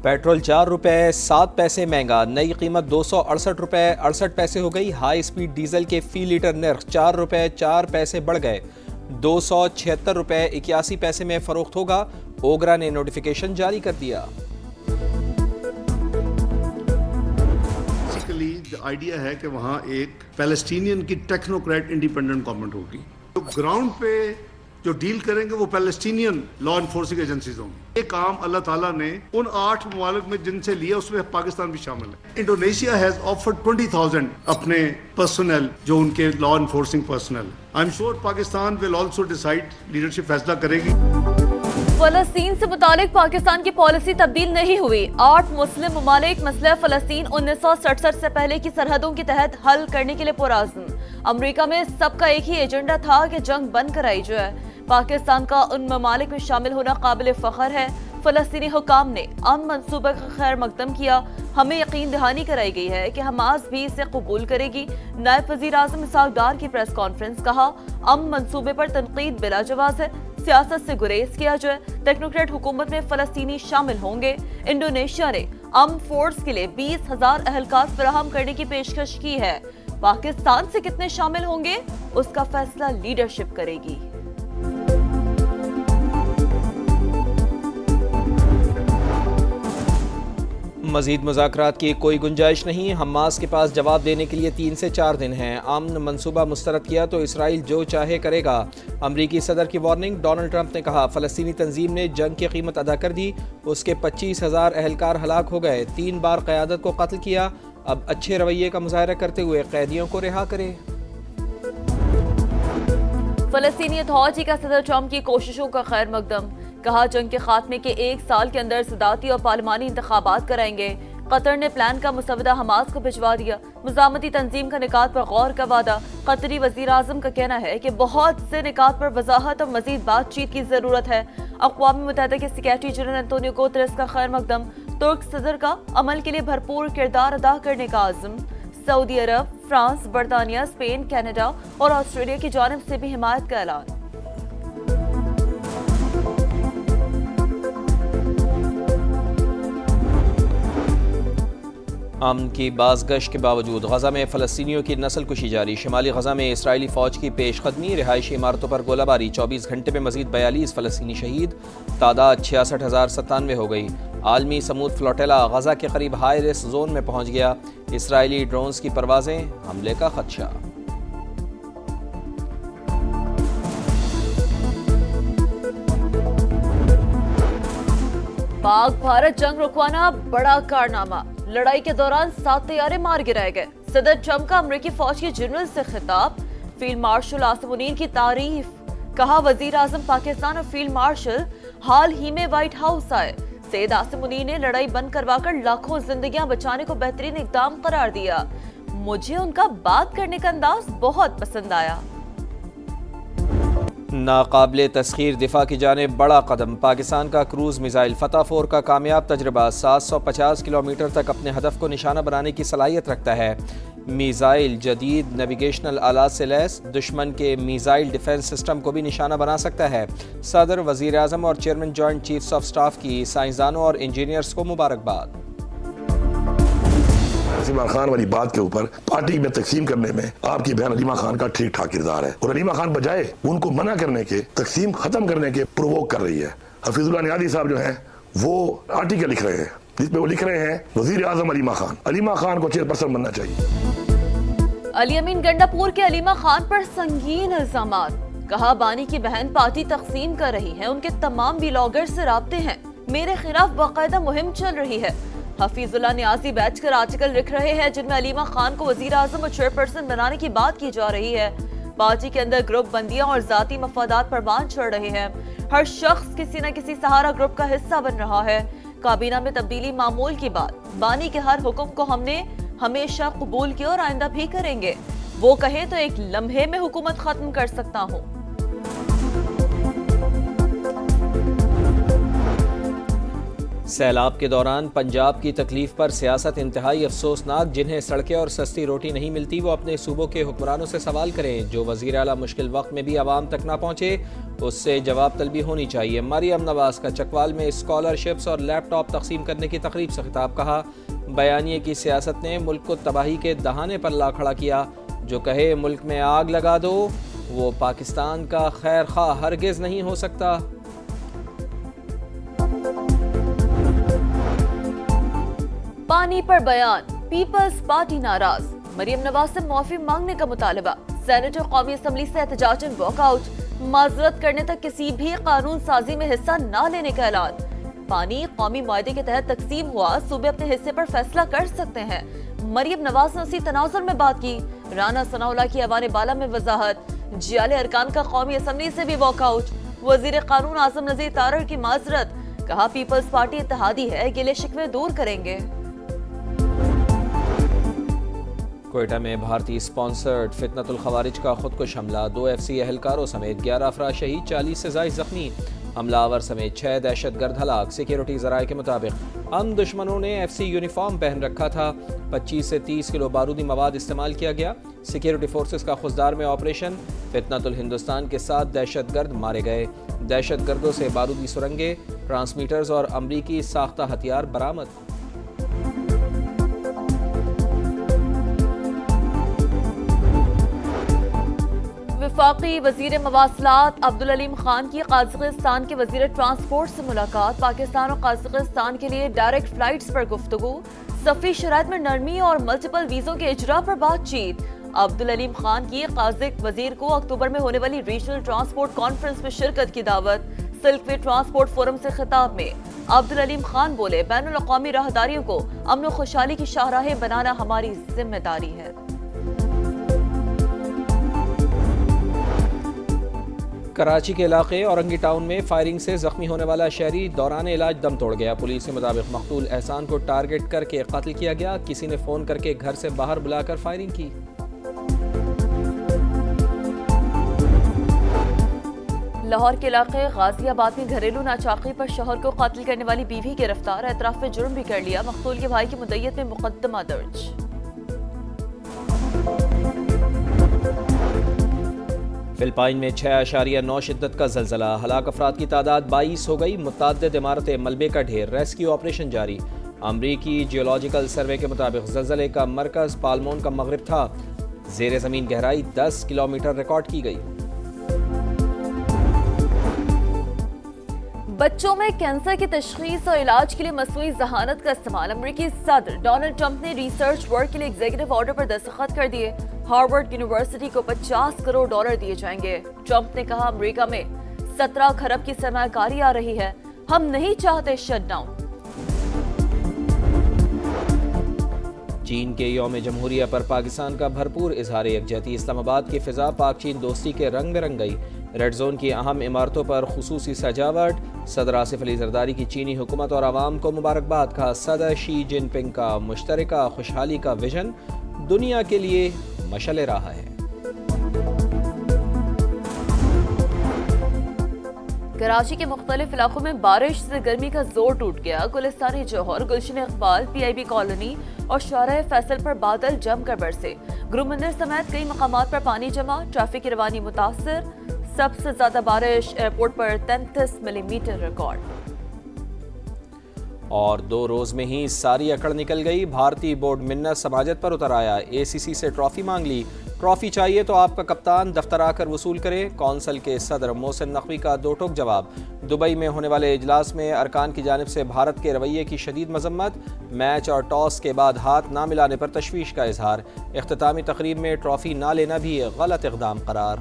Petrol 4 روپے 7 پیسے مہنگا، نئی قیمت 268 روپے 68 پیسے ہو گئی۔ ہائی سپیڈ ڈیزل کے فی لیٹر نرخ 4 روپے 4 پیسے بڑھ گئے، 276 روپے 81 پیسے میں فروخت ہوگا۔ اوگرا نے نوٹیفیکیشن جاری کر دیا۔ آئیڈیا ہے کہ وہاں ایک پیلسٹینین کی ٹیکنوکریٹ انڈیپینڈنٹ گورنمنٹ ہوگی، تو گراؤنڈ پہ جو ڈیل کریں گے وہ پیلسٹینین لا انفورسنگ ایجنسیز ہوں گی۔ یہ کام اللہ تعالیٰ نے ان 8 ممالک میں جن سے لیا اس میں پاکستان بھی شامل ہے۔ انڈونیشیا ہیز آفرڈ 20,000 اپنے پرسنل، جو ان کے law enforcing personal. I am sure Pakistan will also decide, leadership فیصلہ کرے گی۔ فلسطین سے متعلق پاکستان کی پالیسی تبدیل نہیں ہوئی۔ 8 مسلم ممالک مسئلہ فلسطین 1967 سے پہلے کی سرحدوں کے تحت حل کرنے کے لیے پرعزم۔ امریکہ میں سب کا ایک ہی ایجنڈا تھا کہ جنگ بند کرائی جائے۔ پاکستان کا ان ممالک میں شامل ہونا قابل فخر ہے۔ فلسطینی حکام نے امن منصوبے کا خیر مقدم کیا۔ ہمیں یقین دہانی کرائی گئی ہے کہ حماس بھی اسے قبول کرے گی۔ نائب وزیر اعظم اسحاق ڈار کی پریس کانفرنس، کہا امن منصوبے پر تنقید بلا جواز ہے، سیاست سے گریز کیا جائے۔ ٹیکنوکریٹ حکومت میں فلسطینی شامل ہوں گے۔ انڈونیشیا نے امن فورس کے لیے 20,000 اہلکار فراہم کرنے کی پیشکش کی ہے۔ پاکستان سے کتنے شامل ہوں گے اس کا فیصلہ لیڈرشپ کرے گی۔ مزید مذاکرات کی کوئی گنجائش نہیں، حماس کے پاس جواب دینے کے لیے 3 سے 4 دن ہیں۔ امن منصوبہ مسترد کیا تو اسرائیل جو چاہے کرے گا۔ امریکی صدر کی وارننگ، ڈونلڈ ٹرمپ نے کہا فلسطینی تنظیم نے جنگ کی قیمت ادا کر دی، اس کے 25,000 اہلکار ہلاک ہو گئے، 3 بار قیادت کو قتل کیا، اب اچھے رویے کا مظاہرہ کرتے ہوئے قیدیوں کو رہا کرے۔ فلسطینی اتھارٹی کا صدر ٹرمپ کی کوششوں کا خیر مقدم، کہا جنگ کے خاتمے کے 1 سال کے اندر صدارتی اور پارلیمانی انتخابات کرائیں گے۔ قطر نے پلان کا مسودہ حماس کو بھجوا دیا۔ مزاحمتی تنظیم کا نکات پر غور کا وعدہ۔ قطری وزیر اعظم کا کہنا ہے کہ بہت سے نکات پر وضاحت اور مزید بات چیت کی ضرورت ہے۔ اقوام متحدہ کے سیکریٹری جنرل انطونیو گوتریس کا خیر مقدم۔ ترک صدر کا عمل کے لیے بھرپور کردار ادا کرنے کا عزم۔ سعودی عرب، فرانس، برطانیہ، اسپین، کینیڈا اور آسٹریلیا کی جانب سے بھی حمایت کا اعلان۔ امن کی بازگشت کے باوجود غزہ میں فلسطینیوں کی نسل کشی جاری۔ شمالی غزہ میں اسرائیلی فوج کی پیش قدمی، رہائشی عمارتوں پر گولہ باری، 24 گھنٹے میں مزید 42 فلسطینی شہید، تعداد 66,097 ہو گئی۔ عالمی سمود فلوٹیلا غزہ کے قریب ہائی رسک زون میں پہنچ گیا۔ اسرائیلی ڈرونز کی پروازیں، حملے کا خدشہ۔ پاک بھارت جنگ رکوانا بڑا کارنامہ، لڑائی کے دوران 7 طیارے مار گرائے گئے۔ صدر ٹرمپ کا امریکی فوج کے جنرل سے خطاب، فیلڈ مارشل عاصم منیر کی تعریف، کہا وزیر اعظم پاکستان اور فیلڈ مارشل حال ہی میں وائٹ ہاؤس آئے۔ سید عاصم منیر نے لڑائی بند کروا کر لاکھوں زندگیاں بچانے کو بہترین اقدام قرار دیا۔ مجھے ان کا بات کرنے کا انداز بہت پسند آیا۔ ناقابل تسخیر دفاع کی جانب بڑا قدم، پاکستان کا کروز میزائل فتح 4 کا کامیاب تجربہ 750 کلومیٹر تک اپنے ہدف کو نشانہ بنانے کی صلاحیت رکھتا ہے۔ میزائل جدید نیویگیشنل آلات سے لیس، دشمن کے میزائل ڈیفنس سسٹم کو بھی نشانہ بنا سکتا ہے۔ صدر، وزیر اعظم اور chairman joint chiefs of staff کی سائنسدانوں اور انجینئرز کو مبارکباد۔ عمران خان والی بات کے اوپر پارٹی میں تقسیم کرنے میں آپ کی بہن علیمہ خان کا ٹھیک ٹھاک کردار ہے، اور علیمہ خان بجائے ان کو منع کرنے کے، تقسیم ختم کرنے کے پرووک کر رہی ہے۔ حفیظ اللہ نیازی صاحب جو ہیں وہ آرٹیکل لکھ رہے ہیں جس پہ وہ لکھ رہے ہیں وزیر اعظم علیمہ خان کو چیئرپرسن بننا چاہیے۔ علی امین گنڈا پور کے علیمہ خان پر سنگین الزامات، کہا بانی کی بہن پارٹی تقسیم کر رہی ہے، ان کے تمام ولاگر سے رابطے ہیں، میرے خلاف باقاعدہ مہم چل رہی ہے۔ حفیظ اللہ نیازی بیٹھ کر آرٹیکل لکھ رہے ہیں جن میں علیمہ خان کو وزیر اعظم اور چیئرپرسن بنانے کی بات کی جا رہی ہے۔ پارٹی کے اندر گروپ بندیاں اور ذاتی مفادات پر بان چڑھ رہے ہیں۔ ہر شخص کسی نہ کسی سہارا گروپ کا حصہ بن رہا ہے۔ کابینہ میں تبدیلی معمول کی بات، بانی کے ہر حکم کو ہم نے ہمیشہ قبول کیا اور آئندہ بھی کریں گے، وہ کہے تو ایک لمحے میں حکومت ختم کر سکتا ہوں۔ سیلاب کے دوران پنجاب کی تکلیف پر سیاست انتہائی افسوسناک، جنہیں سڑکیں اور سستی روٹی نہیں ملتی وہ اپنے صوبوں کے حکمرانوں سے سوال کریں، جو وزیر اعلیٰ مشکل وقت میں بھی عوام تک نہ پہنچے اس سے جواب طلبی ہونی چاہیے۔ مریم نواز کا چکوال میں اسکالرشپس اور لیپ ٹاپ تقسیم کرنے کی تقریب سے خطاب، کہا بیانیے کی سیاست نے ملک کو تباہی کے دہانے پر لا کھڑا کیا، جو کہے ملک میں آگ لگا دو وہ پاکستان کا خیر خواہ ہرگز نہیں ہو سکتا۔ پانی پر بیان، پیپلز پارٹی ناراض، مریم نواز سے معافی مانگنے کا مطالبہ، سینیٹر قومی اسمبلی سے احتجاجاً واک آؤٹ، معذرت کرنے تک کسی بھی قانون سازی میں حصہ نہ لینے کا اعلان۔ پانی قومی معاہدے کے تحت تقسیم ہوا، صوبے اپنے حصے پر فیصلہ کر سکتے ہیں، مریم نواز نے اسی تناظر میں بات کی۔ رانا ثناء اللہ کی ایوان بالا میں وضاحت، جیالے ارکان کا قومی اسمبلی سے بھی واک آؤٹ، وزیر قانون اعظم نذیر تارڑ کی معذرت، کہا پیپلز پارٹی اتحادی ہے، گلے شکوے دور کریں گے۔ کوئٹہ میں بھارتی سپانسرڈ فتنۃ الخوارج کا خودکش حملہ، 2 FCA اہلکاروں سمیت 11 افراد شہید، 40 سے زائد زخمی، حملہ آور سمیت 6 دہشت گرد ہلاک۔ سیکیورٹی ذرائع کے مطابق ان دشمنوں نے FC یونیفارم پہن رکھا تھا، 25 سے 30 کلو بارودی مواد استعمال کیا گیا۔ سیکیورٹی فورسز کا خضدار میں آپریشن، فتنۃ الہندوستان کے 7 دہشت گرد مارے گئے، دہشت گردوں سے بارودی سرنگیں، ٹرانسمیٹرز اور امریکی ساختہ ہتھیار برآمد۔ وفاقی وزیر مواصلات عبدالعلیم خان کی قازقستان کے وزیر ٹرانسپورٹ سے ملاقات، پاکستان اور قازقستان کے لیے ڈائریکٹ فلائٹس پر گفتگو، سفری شرائط میں نرمی اور ملٹیپل ویزوں کے اجراء پر بات چیت۔ عبدالعلیم خان کی قازق وزیر کو اکتوبر میں ہونے والی ریجنل ٹرانسپورٹ کانفرنس میں شرکت کی دعوت۔ سلک وے ٹرانسپورٹ فورم سے خطاب میں عبدالعلیم خان بولے، بین الاقوامی راہداریوں کو امن و خوشحالی کی شاہراہیں بنانا ہماری ذمہ داری ہے۔ کراچی کے علاقے اورنگی ٹاؤن میں فائرنگ سے زخمی ہونے والا شہری دوران علاج دم توڑ گیا۔ پولیس کے مطابق مقتول احسان کو ٹارگٹ کر کے قتل کیا گیا، کسی نے فون کر کے گھر سے باہر بلا کر فائرنگ کی۔ لاہور کے علاقے غازی آباد میں گھریلو ناچاقی پر شوہر کو قتل کرنے والی بیوی گرفتار، اعتراف جرم بھی کر لیا، مقتول کے بھائی کی مدعیت میں مقدمہ درج۔ فلپائن میں 6.9 شدت کا زلزلہ، ہلاک افراد کی تعداد 22 ہو گئی، متعدد عمارتیں ملبے کا ڈھیر، ریسکیو آپریشن جاری۔ امریکی جیولوجیکل سروے کے مطابق زلزلے کا مرکز پالمون کا مغرب تھا، زیر زمین گہرائی 10 کلومیٹر ریکارڈ کی گئی۔ بچوں میں کینسر کی تشخیص اور علاج کے لیے مصنوعی ذہانت کا استعمال، امریکی صدر ڈونلڈ ٹرمپ نے ریسرچ ورک کے لیے ایگزیکٹو آرڈر پر دستخط کر دیے، ہارورڈ یونیورسٹی کو $50 کروڑ دیے جائیں گے۔ ٹرمپ نے کہا امریکہ میں 17 کھرب کی سرمایہ کاری آ رہی ہے، ہم نہیں چاہتے شٹ ڈاؤن۔ چین کے یوم جمہوریہ پر پاکستان کا بھرپور اظہار یکجہتی، اسلام آباد کی فضا پاک چین دوستی کے رنگ میں رنگ گئی۔ ریڈ زون کی اہم عمارتوں پر خصوصی سجاوٹ، صدر آصف علی زرداری کی چینی حکومت اور عوام کو مبارکباد، کہا صدر شی جن پنگ کا مشترکہ خوشحالی کا ویژن دنیا کے لیے مشعل راہ ہے۔ کراچی کے مختلف علاقوں میں بارش سے گرمی کا زور ٹوٹ گیا، گلستانی جوہر، گلشن اقبال، PIB کالونی اور شارع فیصل پر بادل جم کر برسے، گرو مندر سمیت کئی مقامات پر پانی جمع، ٹریفک کی روانی متاثر، سب سے زیادہ بارش ایئرپورٹ پر 33 ملی میٹر ریکارڈ۔ اور 2 روز میں ہی ساری اکڑ نکل گئی، بھارتی بورڈ منت سماجت پر اتر آیا، ACC سے ٹرافی مانگ لی، ٹرافی چاہیے تو آپ کا کپتان دفتر آ کر وصول کرے، کونسل کے صدر محسن نقوی کا 2 ٹوک جواب۔ دبئی میں ہونے والے اجلاس میں ارکان کی جانب سے بھارت کے رویے کی شدید مذمت، میچ اور ٹاس کے بعد ہاتھ نہ ملانے پر تشویش کا اظہار، اختتامی تقریب میں ٹرافی نہ لینا بھی غلط اقدام قرار۔